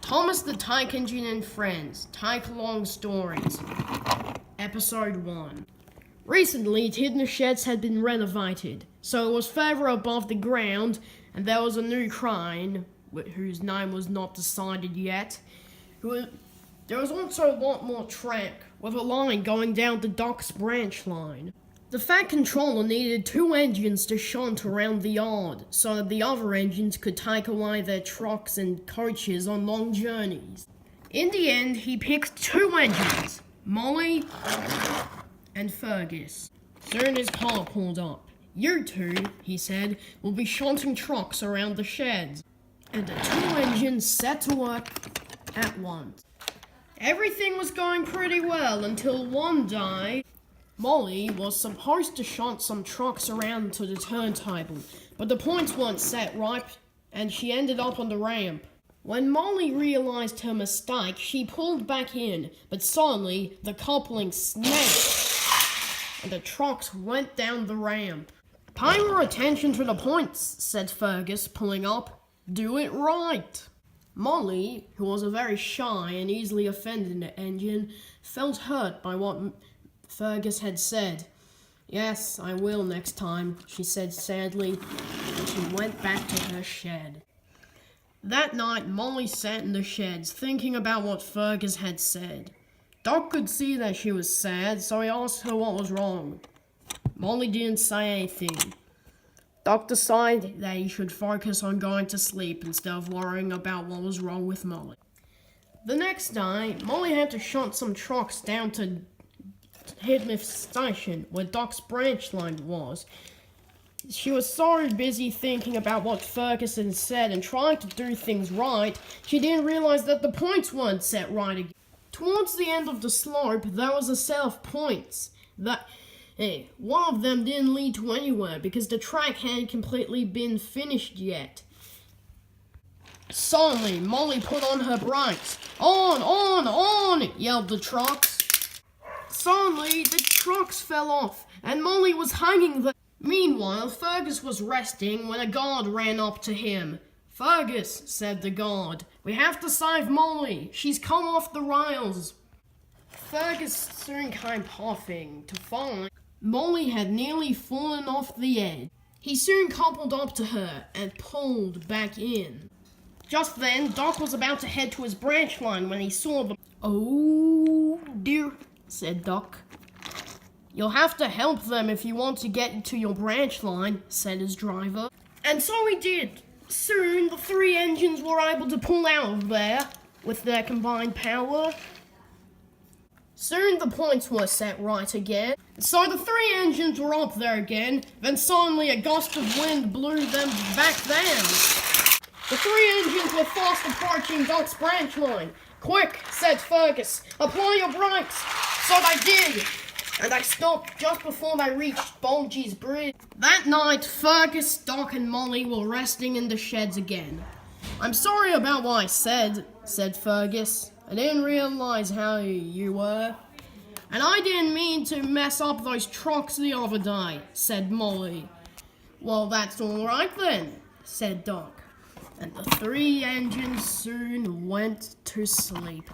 Thomas the Tank Engine and Friends, Tank Long Stories, Episode 1. Recently, Tidner Sheds had been renovated, so it was further above the ground, and there was a new crane, whose name was not decided yet. There was also a lot more track, with a line going down the dock's branch line. The Fat Controller needed 2 engines to shunt around the yard, so that the other engines could take away their trucks and coaches on long journeys. In the end, he picked 2 engines, Molly and Fergus. Soon his car pulled up. "You two," he said, "will be shunting trucks around the sheds." And the 2 engines set to work at once. Everything was going pretty well until one day, Molly was supposed to shunt some trucks around to the turntable, but the points weren't set right, and she ended up on the ramp. When Molly realized her mistake, she pulled back in, but suddenly the coupling snapped, and the trucks went down the ramp. "Pay more attention to the points," said Fergus, pulling up. "Do it right." Molly, who was a very shy and easily offended engine, felt hurt by what Fergus had said. "Yes, I will next time," she said sadly, and she went back to her shed. That night, Molly sat in the sheds, thinking about what Fergus had said. Doc could see that she was sad, so he asked her what was wrong. Molly didn't say anything. Doc decided that he should focus on going to sleep instead of worrying about what was wrong with Molly. The next day, Molly had to shunt some trucks down to Hidmouth Station, where Doc's branch line was. She was so busy thinking about what Fergus had said and trying to do things right, she didn't realize that the points weren't set right again. Towards the end of the slope, there was a set of points. One of them didn't lead to anywhere because the track hadn't completely been finished yet. Suddenly, Molly put on her brakes. On, yelled the trucks. Suddenly, the trucks fell off, and Molly was hanging there. Meanwhile, Fergus was resting when a guard ran up to him. "Fergus," said the guard, "we have to save Molly. She's come off the rails." Fergus soon came puffing to find Molly had nearly fallen off the edge. He soon coupled up to her and pulled back in. Just then, Doc was about to head to his branch line when he saw them. "Oh dear," said Doc. "You'll have to help them if you want to get to your branch line," said his driver. And so he did. Soon, the 3 engines were able to pull out of there with their combined power. Soon the points were set right again, so the 3 engines were up there again, then suddenly a gust of wind blew them back down. The 3 engines were fast approaching Doc's branch line. "Quick," said Fergus, "apply your brakes." So they did, and they stopped just before they reached Bulgy's Bridge. That night, Fergus, Doc and Molly were resting in the sheds again. "I'm sorry about what I said," said Fergus. "I didn't realize how you were. And I didn't mean to mess up those trucks the other day," said Molly. "Well, that's all right then," said Doc. And the 3 engines soon went to sleep.